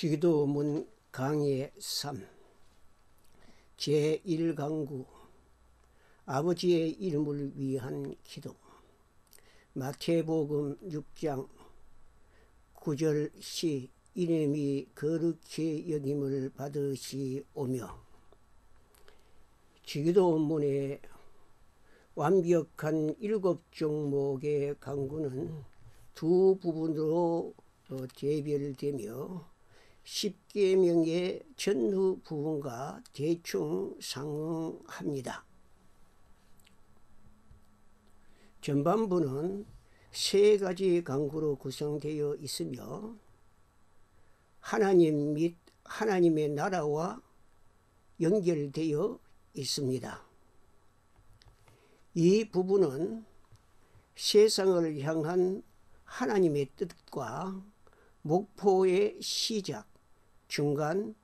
기도문 강의 3 제1강구 아버지의 이름을 위한 기도. 마태복음 6장 9절 시 이름이 거룩히 여김을 받으시오며. 기도문의 완벽한 7종목의 강구는 두 부분으로 대별되며 10계명의 전후 부분과 대충 상응합니다. 전반부는 세 가지 강구로 구성되어 있으며 하나님 및 하나님의 나라와 연결되어 있습니다. 이 부분은 세상을 향한 하나님의 뜻과 목표의 시작, 중간,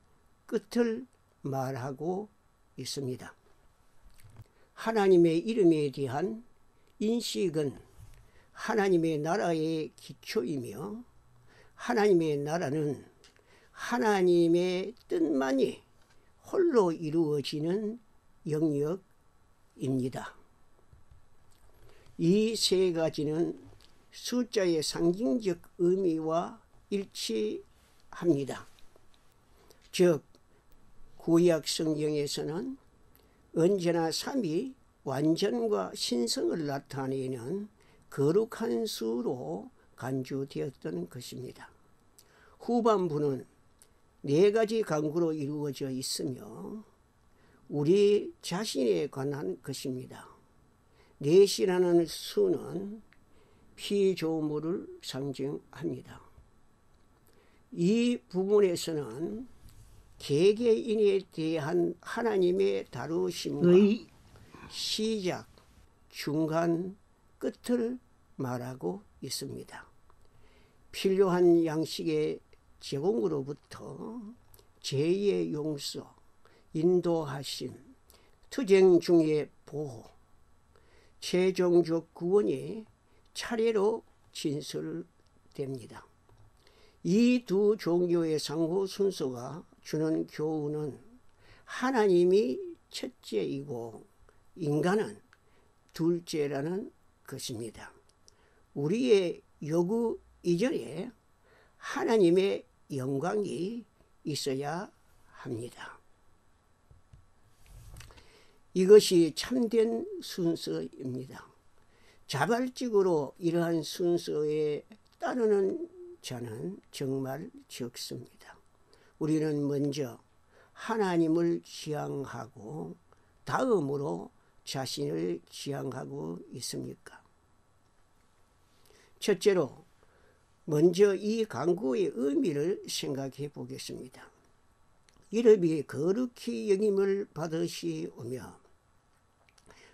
끝을 말하고 있습니다. 하나님의 이름에 대한 인식은 하나님의 나라의 기초이며 하나님의 나라는 하나님의 뜻만이 홀로 이루어지는 영역입니다. 이 세 가지는 숫자의 상징적 의미와 일치합니다. 즉 구약 성경에서는 언제나 삼위 완전과 신성을 나타내는 거룩한 수로 간주되었던 것입니다. 후반부는 네 가지 강구로 이루어져 있으며 우리 자신에 관한 것입니다. 넷이라는 수는 피조물을 상징합니다. 이 부분에서는 개개인에 대한 하나님의 다루심과 시작, 중간, 끝을 말하고 있습니다. 필요한 양식의 제공으로부터 죄의 용서, 인도하심, 투쟁 중의 보호, 최종적 구원이 차례로 진술됩니다. 이 두 종교의 상호 순서가 주는 교훈은 하나님이 첫째이고 인간은 둘째라는 것입니다. 우리의 요구 이전에 하나님의 영광이 있어야 합니다. 이것이 참된 순서입니다. 자발적으로 이러한 순서에 따르는 자는 정말 적습니다. 우리는 먼저 하나님을 지향하고 다음으로 자신을 지향하고 있습니까? 첫째로 먼저 이 강구의 의미를 생각해 보겠습니다. 이름이 거룩히 여김을 받으시오며,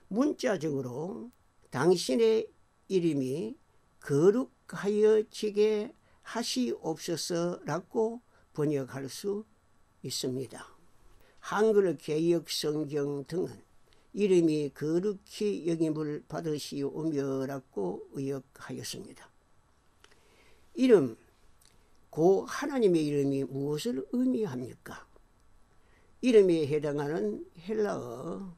문자적으로 당신의 이름이 거룩하여지게 하시옵소서라고 번역할 수 있습니다. 한글 개역 성경 등은 이름이 거룩히 여김을 받으시오며라고 의역하였습니다. 이름, 고 하나님의 이름이 무엇을 의미합니까? 이름에 해당하는 헬라어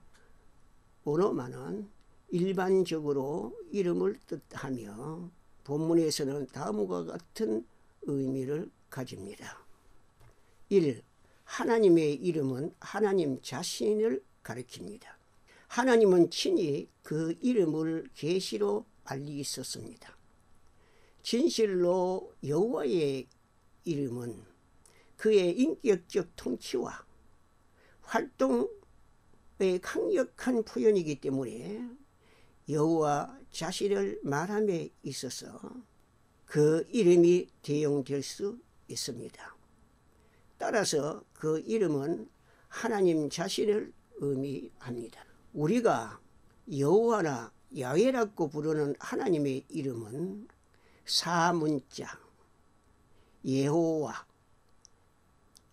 오노마는 일반적으로 이름을 뜻하며 본문에서는 다음과 같은 의미를 가집니다. 1. 하나님의 이름은 하나님 자신을 가리킵니다. 하나님은 친히 그 이름을 계시로 알리셨습니다. 진실로 여호와의 이름은 그의 인격적 통치와 활동의 강력한 표현이기 때문에 여호와 자신을 말함에 있어서 그 이름이 대용될 수 있습니다. 따라서 그 이름은 하나님 자신을 의미합니다. 우리가 여호와나 야훼라고 부르는 하나님의 이름은 사문자 예호와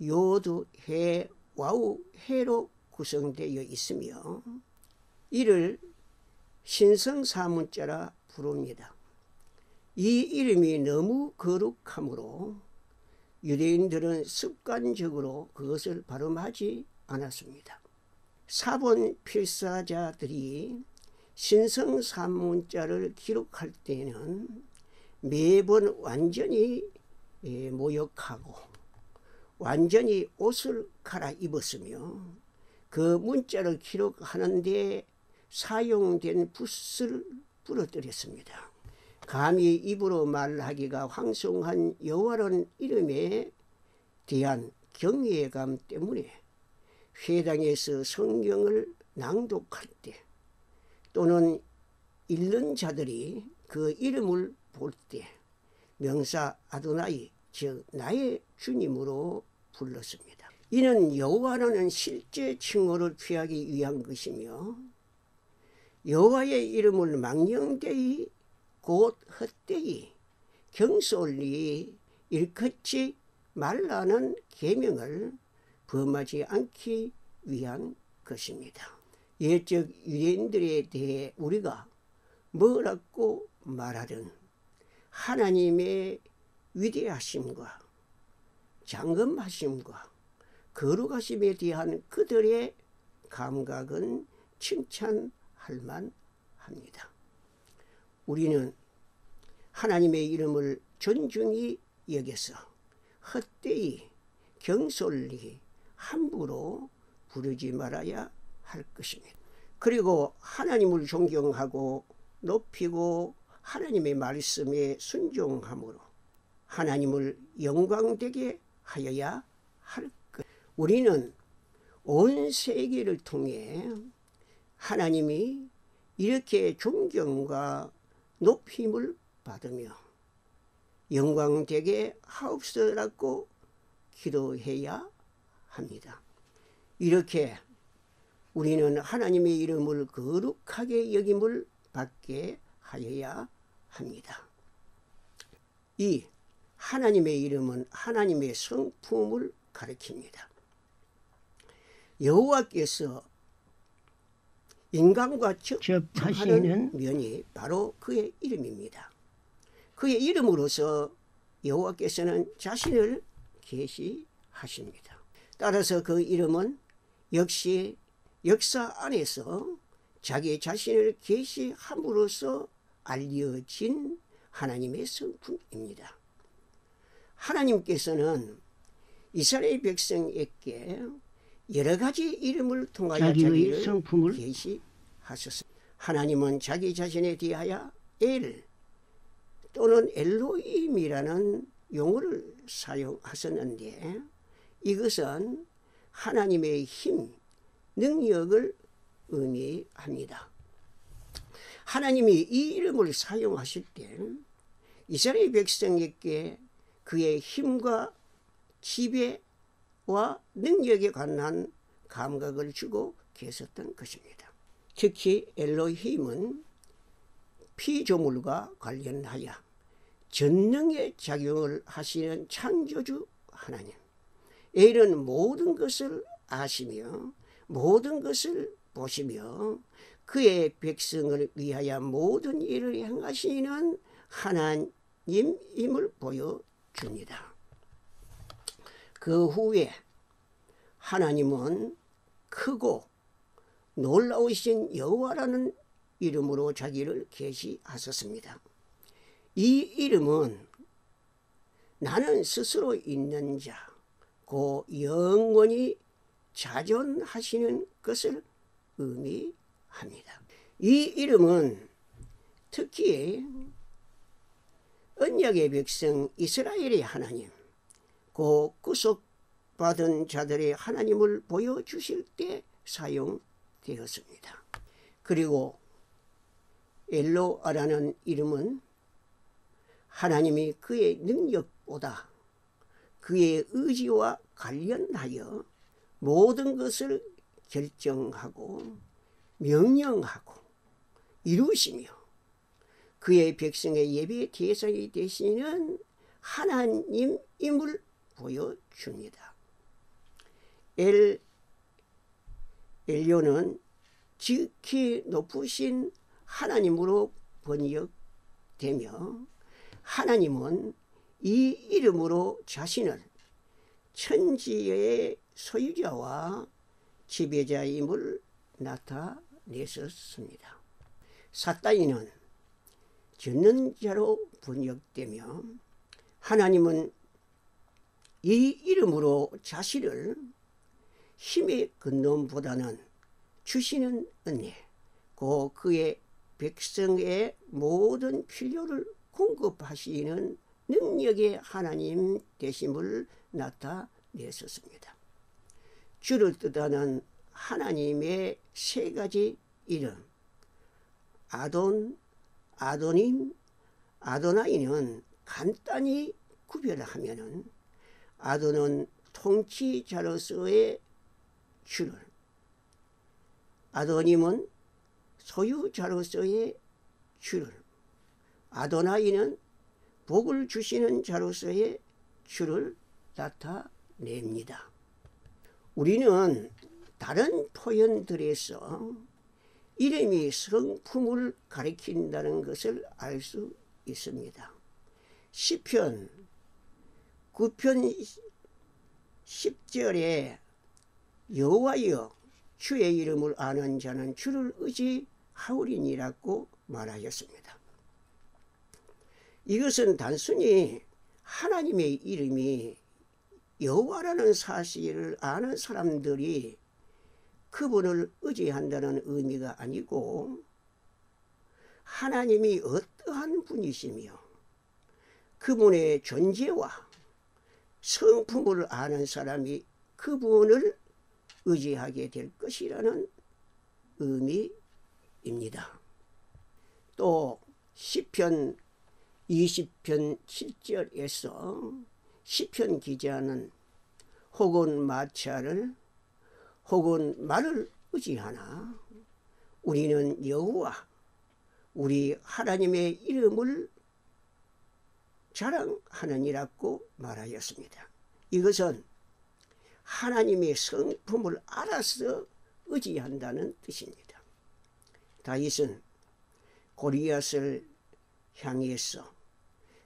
요드 해 와우 해로 구성되어 있으며 이를 신성사문자라 부릅니다. 이 이름이 너무 거룩하므로 유대인들은 습관적으로 그것을 발음하지 않았습니다. 사본 필사자들이 신성산문자를 기록할 때는 매번 완전히 모욕하고 완전히 옷을 갈아입었으며 그 문자를 기록하는데 사용된 붓을 부러뜨렸습니다. 감히 입으로 말하기가 황송한 여호와라는 이름에 대한 경외감 때문에 회당에서 성경을 낭독할 때 또는 읽는 자들이 그 이름을 볼 때 명사 아도나이 즉 나의 주님으로 불렀습니다. 이는 여호와라는 실제 칭호를 취하기 위한 것이며 여호와의 이름을 망령되이 곧 헛되이 경솔히 일컫지 말라는 계명을 범하지 않기 위한 것입니다. 옛적 유대인들에 대해 우리가 뭐라고 말하든 하나님의 위대하심과 장엄하심과 거룩하심에 대한 그들의 감각은 칭찬할 만합니다. 우리는 하나님의 이름을 존중히 여겨서 헛되이 경솔히 함부로 부르지 말아야 할 것입니다. 그리고 하나님을 존경하고 높이고 하나님의 말씀에 순종함으로 하나님을 영광되게 하여야 할 것. 우리는 온 세계를 통해 하나님이 이렇게 존경과 높임을 받으며 영광되게 하옵소서라고 기도해야 합니다. 이렇게 우리는 하나님의 이름을 거룩하게 여김을 받게 하여야 합니다. 이 하나님의 이름은 하나님의 성품을 가리킵니다. 여호와께서 인간과 접하는 면이 바로 그의 이름입니다. 그의 이름으로서 여호와께서는 자신을 계시하십니다. 따라서 그 이름은 역시 역사 안에서 자기 자신을 계시함으로써 알려진 하나님의 성품입니다. 하나님께서는 이스라엘 백성에게 여러 가지 이름을 통하여 자기를 성품을 계시하셨습니다. 하나님은 자기 자신에 대하여 엘 또는 엘로힘이라는 용어를 사용하셨는데 이것은 하나님의 힘, 능력을 의미합니다. 하나님이 이 이름을 사용하실 때 이스라엘 백성에게 그의 힘과 지배와 능력에 관한 감각을 주고 계셨던 것입니다. 특히 엘로힘은 피조물과 관련하여 전능의 작용을 하시는 창조주 하나님. 엘은 모든 것을 아시며 모든 것을 보시며 그의 백성을 위하여 모든 일을 행하시는 하나님임을 보여줍니다. 그 후에 하나님은 크고 놀라우신 여호와라는 이름으로 자기를 계시하셨습니다. 이 이름은 나는 스스로 있는 자, 고 영원히 자존하시는 것을 의미합니다. 이 이름은 특히 언약의 백성 이스라엘의 하나님, 고 구속받은 자들의 하나님을 보여주실 때 사용되었습니다. 그리고 엘로아라는 이름은 하나님이 그의 능력보다 그의 의지와 관련하여 모든 것을 결정하고 명령하고 이루시며 그의 백성의 예배 대상이 되시는 하나님임을 보여줍니다. 엘요는 지극히 높으신 하나님으로 번역되며 하나님은 이 이름으로 자신을 천지의 소유자와 지배자임을 나타냈었습니다. 사따이는 젖는 자로 번역되며 하나님은 이 이름으로 자신을 힘의 근원보다는 주시는 은혜, 그의 백성의 모든 필요를 공급하시는 능력의 하나님 되심을 나타냈었습니다. 주를 뜻하는 하나님의 세 가지 이름, 아돈, 아도님, 아도나이는 간단히 구별하면은 아돈은 통치자로서의 주를, 아도님은 소유자로서의 주를, 아도나이는 복을 주시는 자로서의 주를 나타냅니다. 우리는 다른 표현들에서 이름이 성품을 가리킨다는 것을 알 수 있습니다. 시편 9편 10절에 여호와여 주의 이름을 아는 자는 주를 의지하오리니라고 말하였습니다. 이것은 단순히 하나님의 이름이 여호와라는 사실을 아는 사람들이 그분을 의지한다는 의미가 아니고, 하나님이 어떠한 분이시며 그분의 존재와 성품을 아는 사람이 그분을 의지하게 될 것이라는 의미입니다. 또 시편 20편 7절에서 시편 기자는 혹은 마차를 혹은 말을 의지하나 우리는 여호와 우리 하나님의 이름을 자랑하느니라고 말하였습니다. 이것은 하나님의 성품을 알아서 의지한다는 뜻입니다. 다윗은 골리앗을 향해서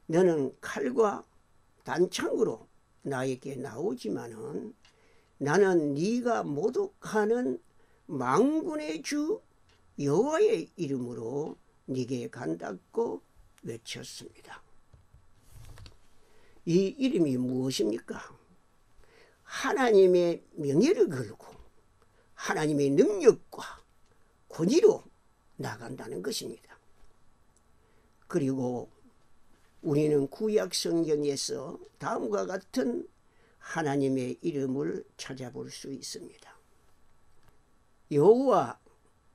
너는 칼과 단창으로 나에게 나오지만은 나는 네가 모독하는 만군의 주 여호와의 이름으로 네게 간다고 외쳤습니다. 이 이름이 무엇입니까? 하나님의 명예를 걸고 하나님의 능력과 권위로 나간다는 것입니다. 그리고 우리는 구약 성경에서 다음과 같은 하나님의 이름을 찾아볼 수 있습니다. 여호와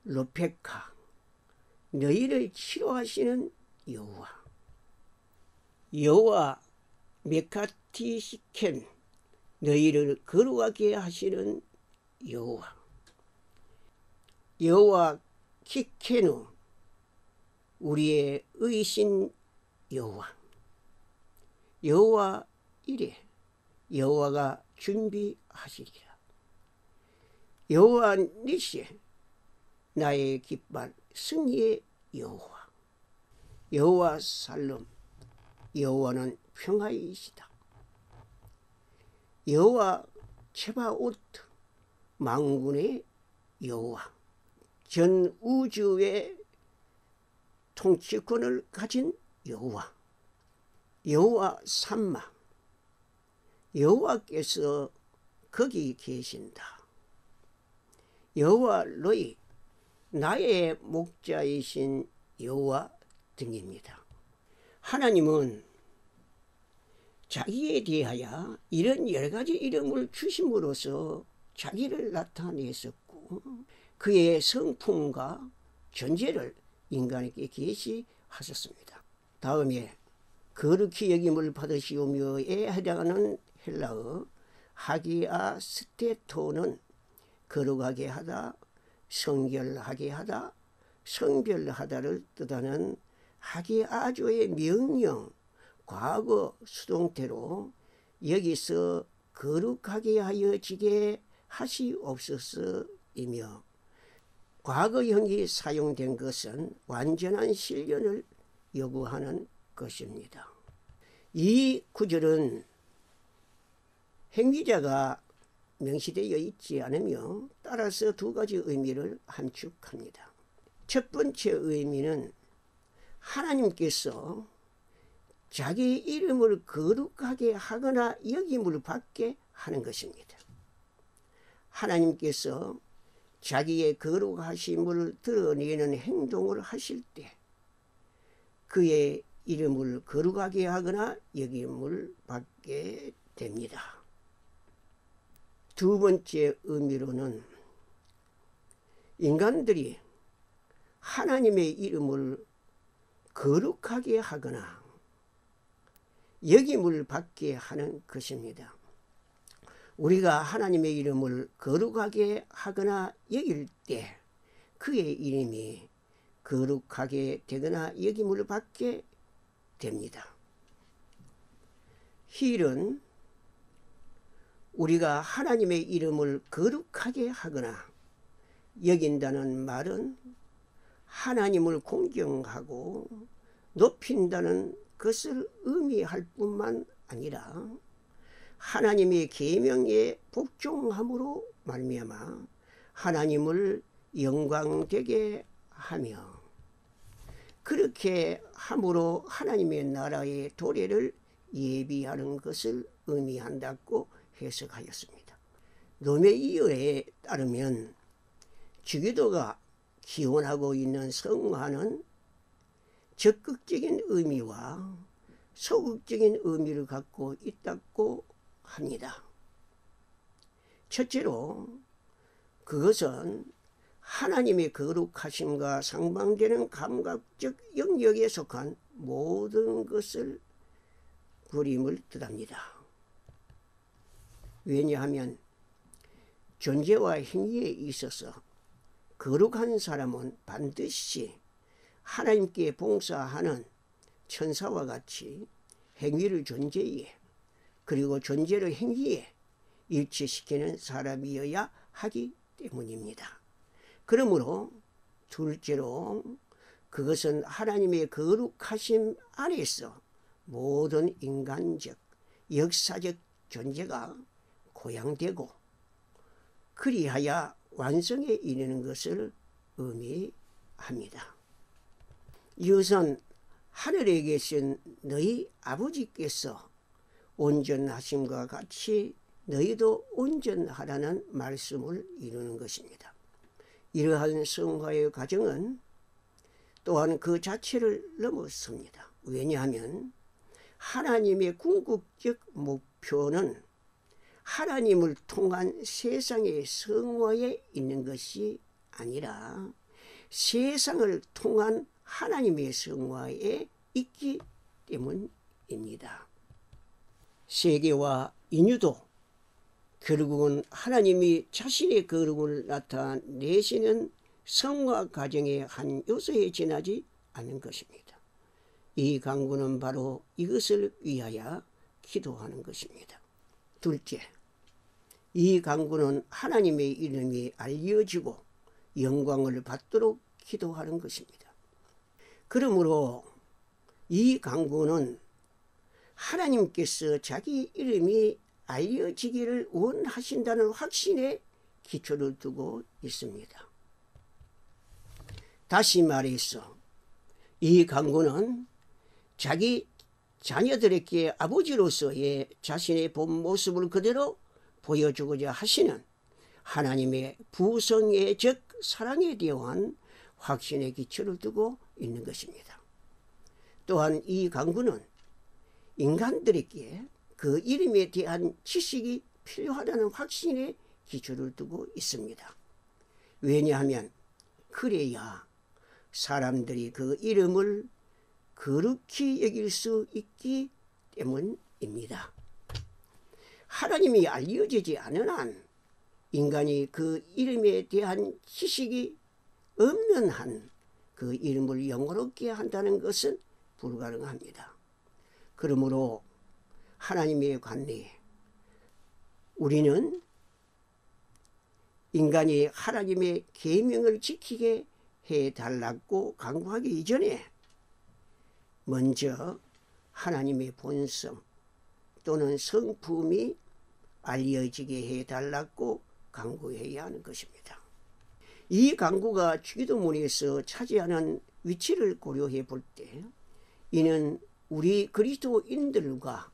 르페카, 너희를 치료하시는 여호와. 여호와 메카티시켄, 너희를 거룩하게 하시는 여호와. 여호와 키케누, 우리의 의신 여호와. 여호와 이레, 여호와가 준비하시리라. 여호와 니시, 나의 깃발 승리의 여호와. 여호와 살름, 여호와는 평화이시다. 여호와 체바오트, 만군의 여호와, 전 우주의 통치권을 가진 여호와. 여호와 삼마, 여호와께서 거기 계신다. 여호와 로이, 나의 목자이신 여호와 등입니다. 하나님은 자기에 대하여 이런 여러 가지 이름을 주심으로써 자기를 나타냈었고, 그의 성품과 존재를 인간에게 계시하셨습니다. 다음에 거룩히 여김을 받으시오며에 해당하는 헬라어 하기아 스테토는 거룩하게 하다, 성결하게 하다, 성별하다를 뜻하는 하기아조의 명령, 과거 수동태로 여기서 거룩하게 하여지게 하시옵소서이며, 과거형이 사용된 것은 완전한 실현을 요구하는 것입니다. 이 구절은 행위자가 명시되어 있지 않으며 따라서 두 가지 의미를 함축합니다. 첫 번째 의미는 하나님께서 자기 이름을 거룩하게 하거나 여김을 받게 하는 것입니다. 하나님께서 자기의 거룩하심을 드러내는 행동을 하실 때 그의 이름을 거룩하게 하거나 여김을 받게 됩니다. 두 번째 의미로는 인간들이 하나님의 이름을 거룩하게 하거나 여김을 받게 하는 것입니다. 우리가 하나님의 이름을 거룩하게 하거나 여길 때 그의 이름이 거룩하게 되거나 여김을 받게 됩니다. 힐은 우리가 하나님의 이름을 거룩하게 하거나 여긴다는 말은 하나님을 공경하고 높인다는 것을 의미할 뿐만 아니라 하나님의 계명에 복종함으로 말미암아 하나님을 영광되게 하며 그렇게 함으로 하나님의 나라의 도래를 예비하는 것을 의미한다고 해석하였습니다. 노메이어에 따르면 주기도가 기원하고 있는 성화는 적극적인 의미와 소극적인 의미를 갖고 있다고 합니다. 첫째로 그것은 하나님의 거룩하심과 상반되는 감각적 영역에 속한 모든 것을 부림을 뜻합니다. 왜냐하면 존재와 행위에 있어서 거룩한 사람은 반드시 하나님께 봉사하는 천사와 같이 행위를 존재에 그리고 존재를 행위에 일치시키는 사람이어야 하기 때문입니다. 그러므로 둘째로 그것은 하나님의 거룩하심 안에서 모든 인간적, 역사적 존재가 고양되고 그리하여 완성에 이르는 것을 의미합니다. 이것은 하늘에 계신 너희 아버지께서 온전하심과 같이 너희도 온전하라는 말씀을 이루는 것입니다. 이러한 성화의 과정은 또한 그 자체를 넘어섭니다. 왜냐하면 하나님의 궁극적 목표는 하나님을 통한 세상의 성화에 있는 것이 아니라 세상을 통한 하나님의 성화에 있기 때문입니다. 세계와 인류도 결국은 하나님이 자신의 거룩을 나타내시는 성화 과정의 한 요소에 지나지 않는 것입니다. 이 강구는 바로 이것을 위하여 기도하는 것입니다. 둘째, 이 강구는 하나님의 이름이 알려지고 영광을 받도록 기도하는 것입니다. 그러므로 이 강구는 하나님께서 자기 이름이 알려지기를 원하신다는 확신에 기초를 두고 있습니다. 다시 말해서 이 강구는 자기 자녀들에게 아버지로서의 자신의 본 모습을 그대로 보여주고자 하시는 하나님의 부성애적 사랑에 대한 확신의 기초를 두고 있는 것입니다. 또한 이 강구는 인간들에게 그 이름에 대한 지식이 필요하다는 확신의 기초를 두고 있습니다. 왜냐하면 그래야 사람들이 그 이름을 거룩히 여길 수 있기 때문입니다. 하나님이 알려지지 않은 한 인간이 그 이름에 대한 지식이 없는 한 그 이름을 영화롭게 한다는 것은 불가능합니다. 그러므로 하나님의 관내에 우리는 인간이 하나님의 계명을 지키게 해달라고 강구하기 이전에 먼저 하나님의 본성 또는 성품이 알려지게 해달라고 간구해야 하는 것입니다. 이 간구가 주기도문에서 차지하는 위치를 고려해 볼 때 이는 우리 그리스도인들과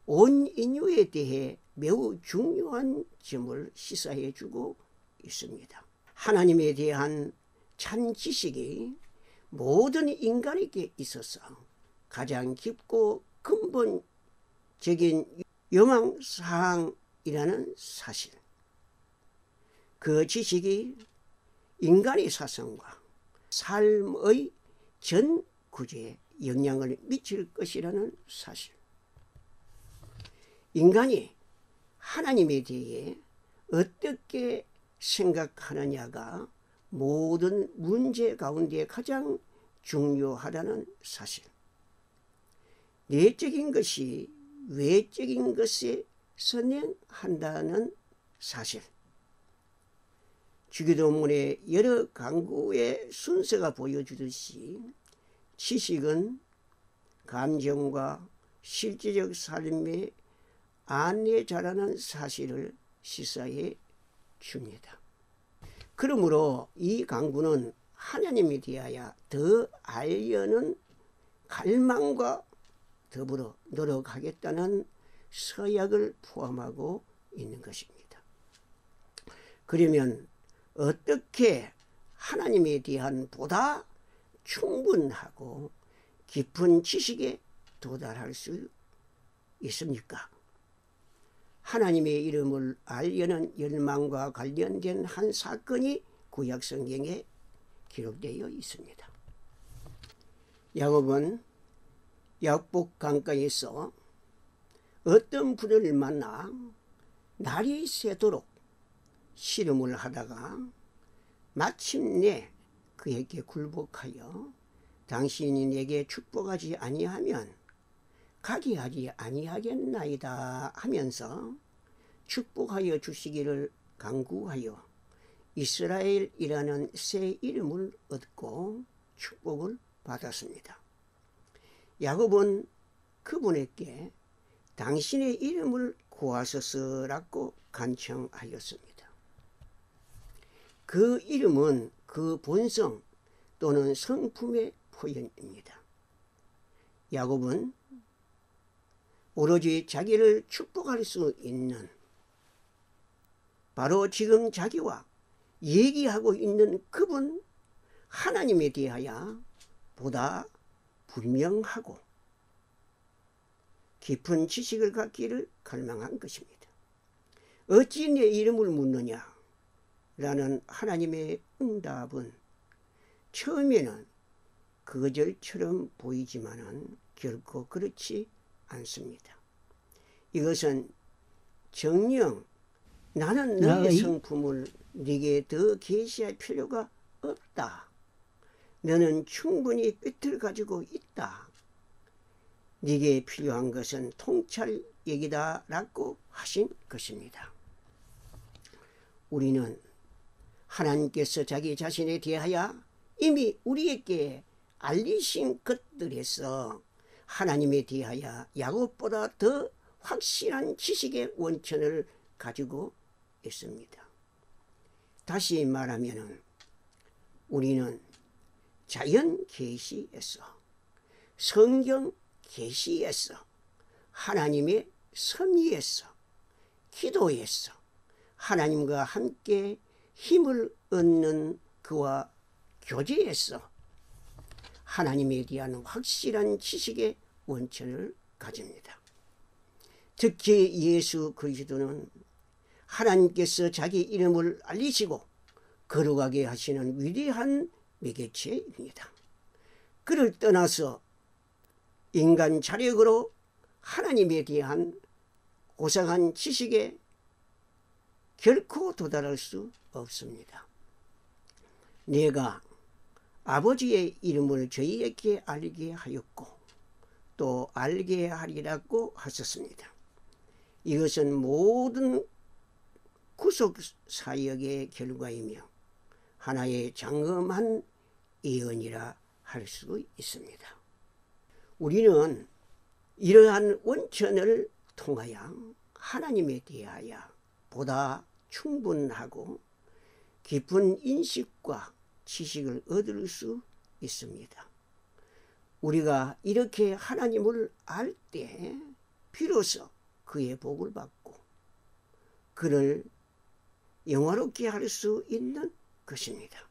온 인류에 대해 매우 중요한 점을 시사해 주고 있습니다. 하나님에 대한 참 지식이 모든 인간에게 있어서 가장 깊고 근본적인 요망사항이라는 사실, 그 지식이 인간의 사상과 삶의 전 구조에 영향을 미칠 것이라는 사실, 인간이 하나님에 대해 어떻게 생각하느냐가 모든 문제 가운데 가장 중요하다는 사실, 내적인 것이 외적인 것에 선행한다는 사실, 주기도문의 여러 간구의 순서가 보여주듯이 지식은 감정과 실제적 삶의 안내자라는 사실을 시사해 줍니다. 그러므로 이 간구는 하나님에 대하여 더 알려는 갈망과 더불어 노력하겠다는 서약을 포함하고 있는 것입니다. 그러면 어떻게 하나님에 대한 보다 충분하고 깊은 지식에 도달할 수 있습니까? 하나님의 이름을 알려는 열망과 관련된 한 사건이 구약 성경에 기록되어 있습니다. 야곱은 야복 강가에서 어떤 분을 만나 날이 새도록 씨름을 하다가 마침내 그에게 굴복하여 당신이 내게 축복하지 아니하면 가게 하지 아니하겠나이다 하면서 축복하여 주시기를 간구하여 이스라엘이라는 새 이름을 얻고 축복을 받았습니다. 야곱은 그분에게 당신의 이름을 구하소서라고 간청하였습니다. 그 이름은 그 본성 또는 성품의 표현입니다. 야곱은 오로지 자기를 축복할 수 있는, 바로 지금 자기와 얘기하고 있는 그분 하나님에 대하여 보다 분명하고 깊은 지식을 갖기를 갈망한 것입니다. 어찌 내 이름을 묻느냐? 라는 하나님의 응답은 처음에는 거절처럼 보이지만은 결코 그렇지 않습니다. 이것은 정녕 나는 너의 성품을 네게 더 계시할 필요가 없다. 너는 충분히 뼈를 가지고 있다. 네게 필요한 것은 통찰 얘기다 라고 하신 것입니다. 우리는 하나님께서 자기 자신에 대하여 이미 우리에게 알리신 것들에서 하나님에 대하여 야곱보다 더 확실한 지식의 원천을 가지고 있습니다. 다시 말하면 우리는 자연 계시에서, 성경 계시에서, 하나님의 섭리에서, 기도에서 하나님과 함께 힘을 얻는 그와 교제에서 하나님에 대한 확실한 지식의 원천을 가집니다. 특히 예수 그리스도는 하나님께서 자기 이름을 알리시고 거룩하게 하시는 위대한 매개체입니다. 그를 떠나서 인간 자력으로 하나님에 대한 고상한 지식에 결코 도달할 수 없습니다. 내가 아버지의 이름을 저희에게 알게 하였고 또 알게 하리라고 하셨습니다. 이것은 모든 구속사역의 결과이며 하나의 장엄한 예언이라 할 수 있습니다. 우리는 이러한 원천을 통하여 하나님에 대하여 보다 충분하고 깊은 인식과 지식을 얻을 수 있습니다. 우리가 이렇게 하나님을 알 때 비로소 그의 복을 받고 그를 영화롭게 할 수 있는 것입니다.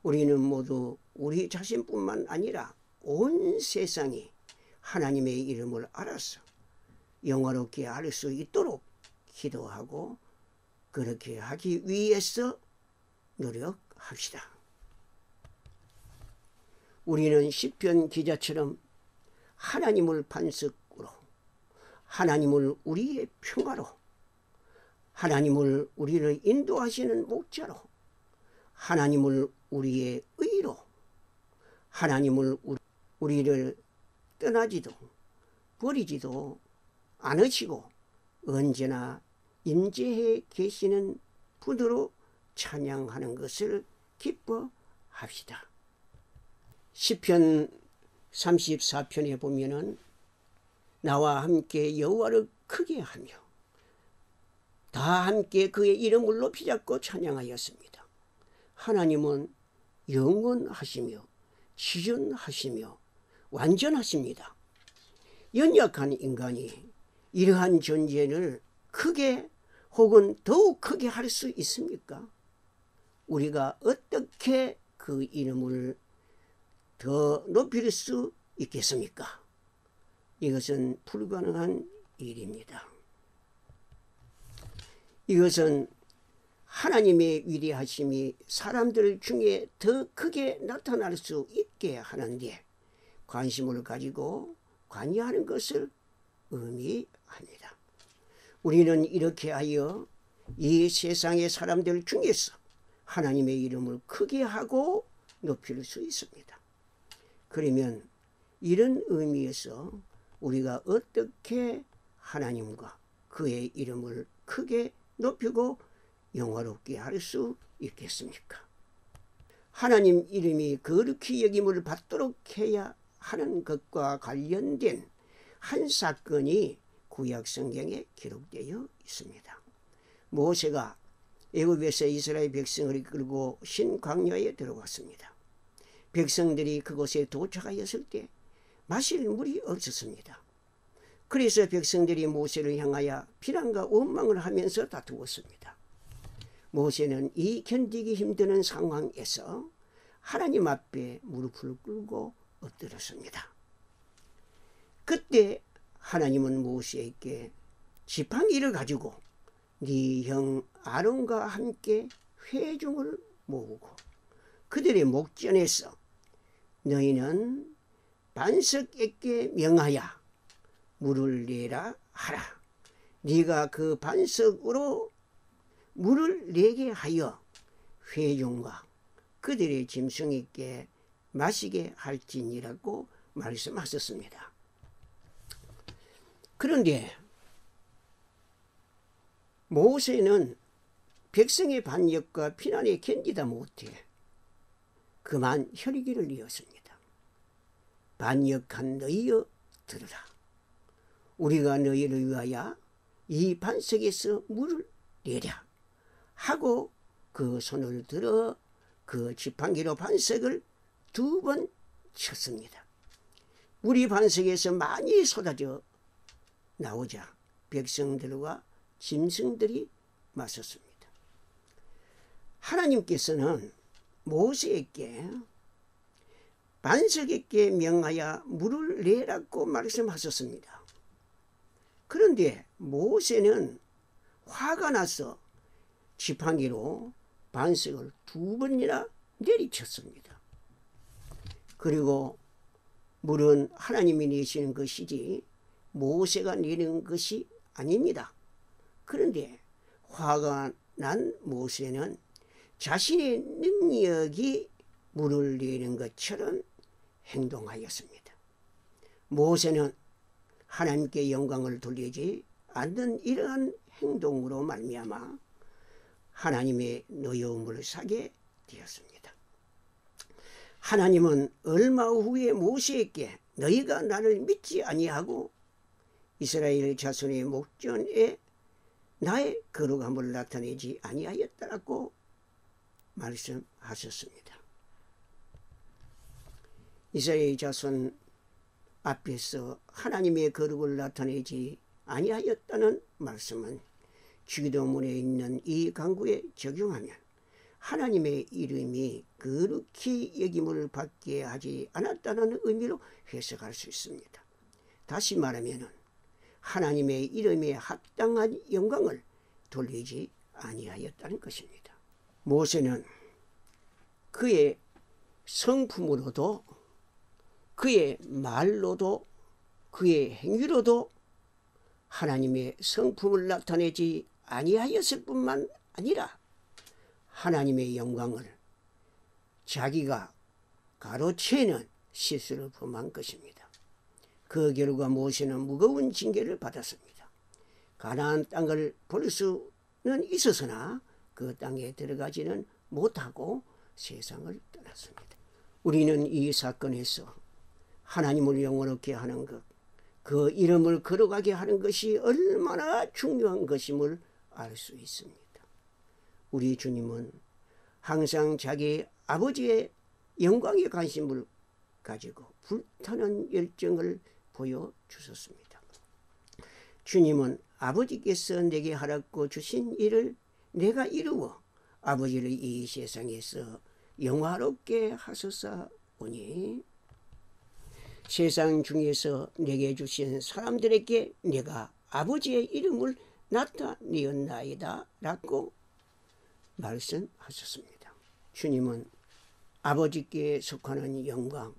우리는 모두 우리 자신뿐만 아니라 온 세상이 하나님의 이름을 알아서 영화롭게 할 수 있도록 기도하고 그렇게 하기 위해서 노력합시다. 우리는 시편 기자처럼 하나님을 반석으로, 하나님을 우리의 평화로, 하나님을 우리를 인도하시는 목자로, 하나님을 우리의 의로, 하나님을 우리를 떠나지도 버리지도 않으시고 언제나 임재해 계시는 분으로 찬양하는 것을 기뻐합시다. 시편 34편에 보면은 나와 함께 여호와를 크게 하며 다 함께 그의 이름을 높이 잡고 찬양하였습니다. 하나님은 영원하시며 지존하시며 완전하십니다. 연약한 인간이 이러한 존재를 크게 혹은 더욱 크게 할 수 있습니까? 우리가 어떻게 그 이름을 더 높일 수 있겠습니까? 이것은 불가능한 일입니다. 이것은 하나님의 위대하심이 사람들 중에 더 크게 나타날 수 있게 하는데 관심을 가지고 관여하는 것을 의미합니다. 우리는 이렇게 하여 이 세상의 사람들 중에서 하나님의 이름을 크게 하고 높일 수 있습니다. 그러면 이런 의미에서 우리가 어떻게 하나님과 그의 이름을 크게 높이고 영화롭게 할 수 있겠습니까? 하나님 이름이 거룩히 여김을 받도록 해야 하는 것과 관련된 한 사건이 구약 성경에 기록되어 있습니다. 모세가 애굽에서 이스라엘 백성을 이끌고 신광야에 들어갔습니다. 백성들이 그곳에 도착하였을 때 마실 물이 없었습니다. 그래서 백성들이 모세를 향하여 비난과 원망을 하면서 다투었습니다. 모세는 이 견디기 힘드는 상황에서 하나님 앞에 무릎을 꿇고 엎드렸습니다. 그때 하나님은 모세에게 지팡이를 가지고 네 형 아론과 함께 회중을 모으고 그들의 목전에서 너희는 반석에게 명하여 물을 내라 하라. 네가 그 반석으로 물을 내게 하여 회중과 그들의 짐승에게 마시게 할지니라고 말씀하셨습니다. 그런데 모세는 백성의 반역과 비난에 견디다 못해 그만 혈기를 이었습니다. 반역한 너희여 들으라. 우리가 너희를 위하여 이 반석에서 물을 내랴 하고 그 손을 들어 그 지팡이로 반석을 2번 쳤습니다. 물이 반석에서 많이 쏟아져 나오자 백성들과 짐승들이 마셨습니다. 하나님께서는 모세에게 반석에게 명하여 물을 내라고 말씀하셨습니다. 그런데 모세는 화가 나서 지팡이로 반석을 2번이나 내리쳤습니다. 그리고 물은 하나님이 내시는 것이지 모세가 내는 것이 아닙니다. 그런데 화가 난 모세는 자신의 능력이 물을 내는 것처럼 행동하였습니다. 모세는 하나님께 영광을 돌리지 않는 이러한 행동으로 말미암아 하나님의 노여움을 사게 되었습니다. 하나님은 얼마 후에 모세에게 너희가 나를 믿지 아니하고 이스라엘 자손의 목전에 나의 거룩함을 나타내지 아니하였다라고 말씀하셨습니다. 이스라엘 자손 앞에서 하나님의 거룩을 나타내지 아니하였다는 말씀은 주기도문에 있는 이 강구에 적용하면 하나님의 이름이 거룩히 여김을 받게 하지 않았다는 의미로 해석할 수 있습니다. 다시 말하면 하나님의 이름에 합당한 영광을 돌리지 아니하였다는 것입니다. 모세는 그의 성품으로도 그의 말로도 그의 행위로도 하나님의 성품을 나타내지 아니하였을 뿐만 아니라 하나님의 영광을 자기가 가로채는 실수를 범한 것입니다. 그 결과 모세는 무거운 징계를 받았습니다. 가나안 땅을 볼 수는 있었으나 그 땅에 들어가지는 못하고 세상을 떠났습니다. 우리는 이 사건에서 하나님을 영원롭게 하는 것, 그 이름을 걸어가게 하는 것이 얼마나 중요한 것임을 알 수 있습니다. 우리 주님은 항상 자기 아버지의 영광에 관심을 가지고 불타는 열정을 보여주셨습니다. 주님은 아버지께서 내게 하라고 주신 일을 내가 이루어 아버지를 이 세상에서 영화롭게 하소서오니 세상 중에서 내게 주신 사람들에게 내가 아버지의 이름을 나타내었나이다 라고 말씀하셨습니다. 주님은 아버지께 속하는 영광,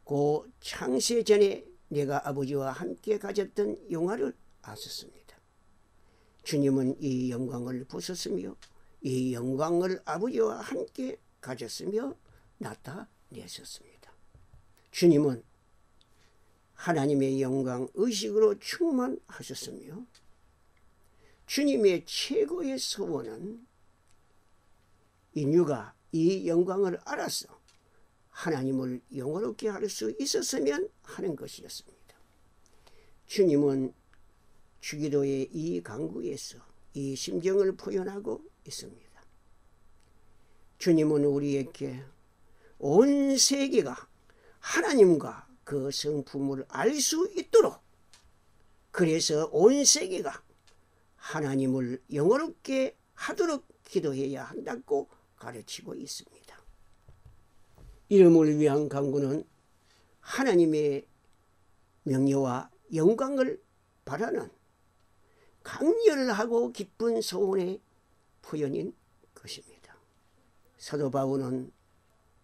그 창세 전에 내가 아버지와 함께 가졌던 영화를 아셨습니다. 주님은 이 영광을 보셨으며 이 영광을 아버지와 함께 가졌으며 나타내셨습니다. 주님은 하나님의 영광 의식으로 충만하셨으며 주님의 최고의 소원은 인류가 이 영광을 알아서 하나님을 영원롭게 할 수 있었으면 하는 것이었습니다. 주님은 주기도의 이 강구에서 이 심정을 표현하고 있습니다. 주님은 우리에게 온 세계가 하나님과 그 성품을 알 수 있도록, 그래서 온 세계가 하나님을 영원롭게 하도록 기도해야 한다고 가르치고 있습니다. 이름을 위한 강구는 하나님의 명예와 영광을 바라는 강렬하고 기쁜 소원의 표현인 것입니다. 사도 바울은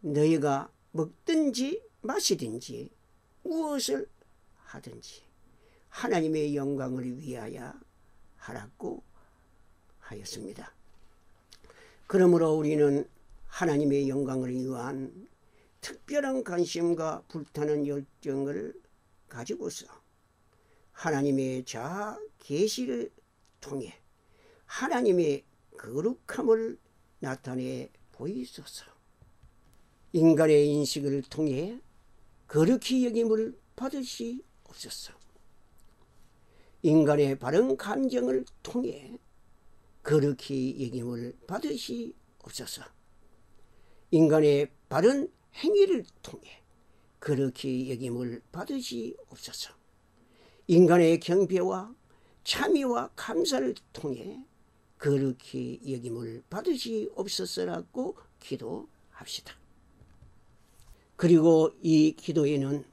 너희가 먹든지 마시든지 무엇을 하든지 하나님의 영광을 위하여 하라고 하였습니다. 그러므로 우리는 하나님의 영광을 위한 특별한 관심과 불타는 열정을 가지고서 하나님의 자아 계시를 통해 하나님의 거룩함을 나타내 보이소서. 인간의 인식을 통해 거룩히 여김을 받으시옵소서. 인간의 바른 감정을 통해 거룩히 여김을 받으시옵소서. 인간의 바른 행위를 통해 거룩히 여김을 받으시옵소서. 인간의 경배와 참의와 감사를 통해 거룩히 여김을 받으시옵소서라고 기도합시다. 그리고 이 기도에는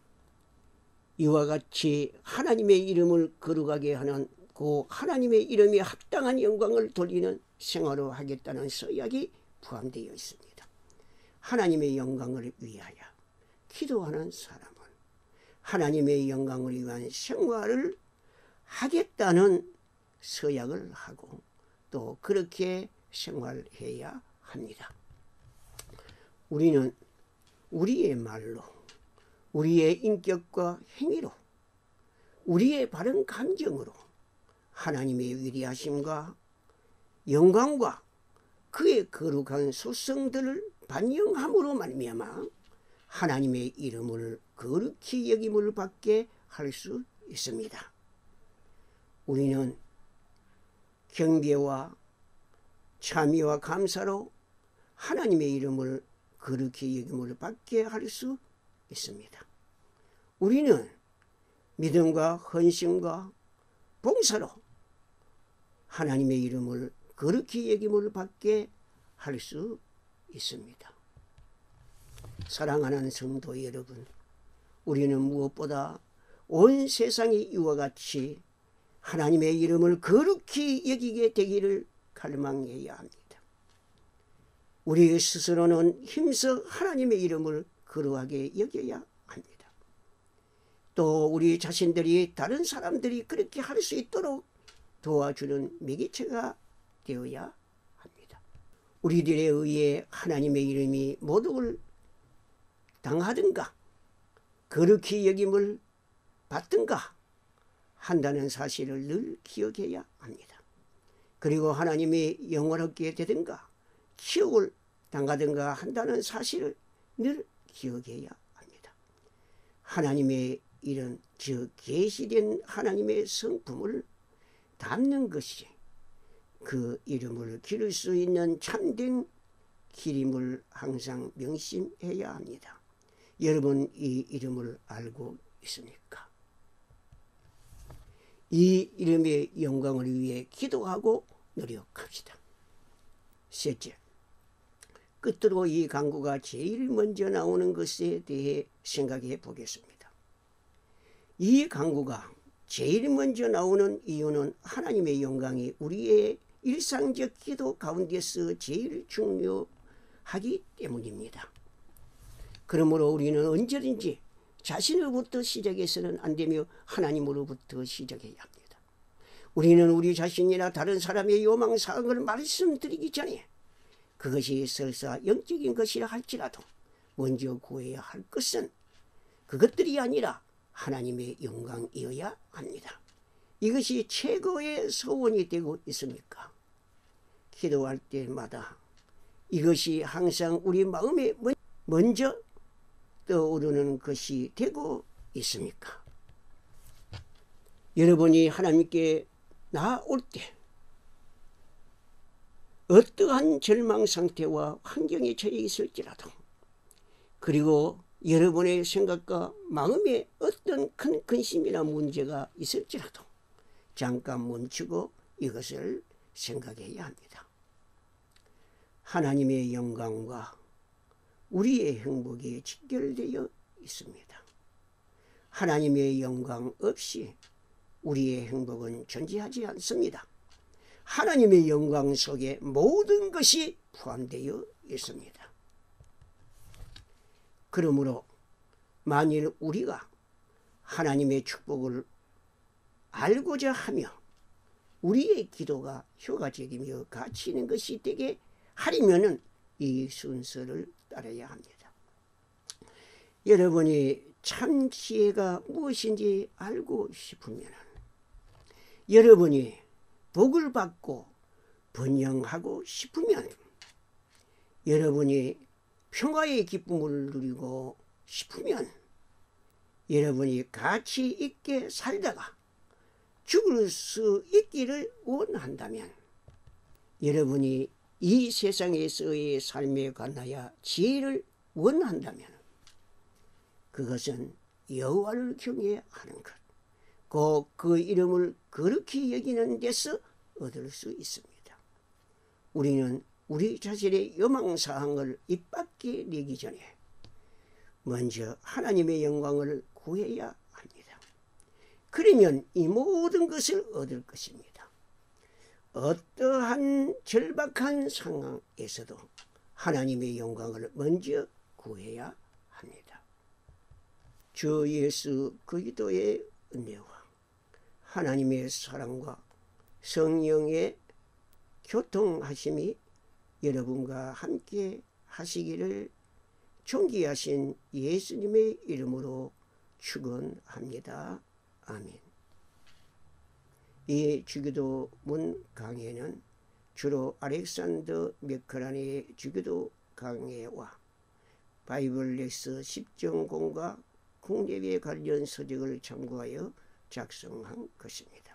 이와 같이 하나님의 이름을 거룩하게 하는 그 하나님의 이름에 합당한 영광을 돌리는 생활을 하겠다는 서약이 포함되어 있습니다. 하나님의 영광을 위하여 기도하는 사람은 하나님의 영광을 위한 생활을 하겠다는 서약을 하고 또 그렇게 생활해야 합니다. 우리는 우리의 말로, 우리의 인격과 행위로, 우리의 바른 감정으로 하나님의 위대하심과 영광과 그의 거룩한 소성들을 반영함으로 말미암아 하나님의 이름을 거룩히 여김을 받게 할 수 있습니다. 우리는 경배와 참여와 감사로 하나님의 이름을 거룩히 여김을 받게 할 수 있습니다. 우리는 믿음과 헌신과 봉사로 하나님의 이름을 거룩히 여김을 받게 할 수 있습니다. 사랑하는 성도 여러분, 우리는 무엇보다 온 세상이 이와 같이 하나님의 이름을 거룩히 여기게 되기를 갈망해야 합니다. 우리 스스로는 힘써 하나님의 이름을 거룩하게 여겨야 합니다. 또 우리 자신들이 다른 사람들이 그렇게 할 수 있도록 도와주는 매개체가 되어야 합니다. 우리들에 의해 하나님의 이름이 모독을 당하든가 거룩히 여김을 받든가 한다는 사실을 늘 기억해야 합니다. 그리고 하나님이 영원하게 되든가 치욕을 당하든가 한다는 사실을 늘 기억해야 합니다. 하나님의 이런 계시된 하나님의 성품을 담는 것이 그 이름을 기를 수 있는 참된 길임을 항상 명심해야 합니다. 여러분, 이 이름을 알고 있습니까? 이 이름의 영광을 위해 기도하고 노력합시다. 셋째, 끝으로 이 강구가 제일 먼저 나오는 것에 대해 생각해 보겠습니다. 이 강구가 제일 먼저 나오는 이유는 하나님의 영광이 우리의 일상적 기도 가운데서 제일 중요하기 때문입니다. 그러므로 우리는 언제든지 자신으로부터 시작해서는 안 되며 하나님으로부터 시작해야 합니다. 우리는 우리 자신이나 다른 사람의 요망사항을 말씀드리기 전에 그것이 설사 영적인 것이라 할지라도 먼저 구해야 할 것은 그것들이 아니라 하나님의 영광이어야 합니다. 이것이 최고의 소원이 되고 있습니까? 기도할 때마다 이것이 항상 우리 마음에 먼저 떠오르는 것이 되고 있습니까? 여러분이 하나님께 나아올 때 어떠한 절망 상태와 환경에 처해 있을지라도, 그리고 여러분의 생각과 마음에 어떤 큰 근심이나 문제가 있을지라도 잠깐 멈추고 이것을 생각해야 합니다. 하나님의 영광과 우리의 행복이 직결되어 있습니다. 하나님의 영광 없이 우리의 행복은 존재하지 않습니다. 하나님의 영광 속에 모든 것이 포함되어 있습니다. 그러므로 만일 우리가 하나님의 축복을 알고자 하며 우리의 기도가 효과적이며 가치 있는 것이 되게 하려면 이 순서를 따라야 합니다. 여러분이 참 지혜가 무엇인지 알고 싶으면, 여러분이 복을 받고 번영하고 싶으면, 여러분이 평화의 기쁨을 누리고 싶으면, 여러분이 가치 있게 살다가 죽을 수 있기를 원한다면, 여러분이 이 세상에서의 삶에 관하여 지혜를 원한다면 그것은 여호와를 경외하는 것, 곧 그 이름을 거룩히 여기는 데서 얻을 수 있습니다. 우리는 우리 자신의 요망사항을 입 밖에 내기 전에 먼저 하나님의 영광을 구해야 합니다. 그러면 이 모든 것을 얻을 것입니다. 어떠한 절박한 상황에서도 하나님의 영광을 먼저 구해야 합니다. 주 예수 그리스도의 은혜와 하나님의 사랑과 성령의 교통하심이 여러분과 함께 하시기를 존귀하신 예수님의 이름으로 축원합니다. 아멘. 이 주기도문 강해는 주로 알렉산더 맥커란의 주기도 강해와 바이블렉스 10.0과 국내외 관련 서적을 참고하여 작성한 것입니다.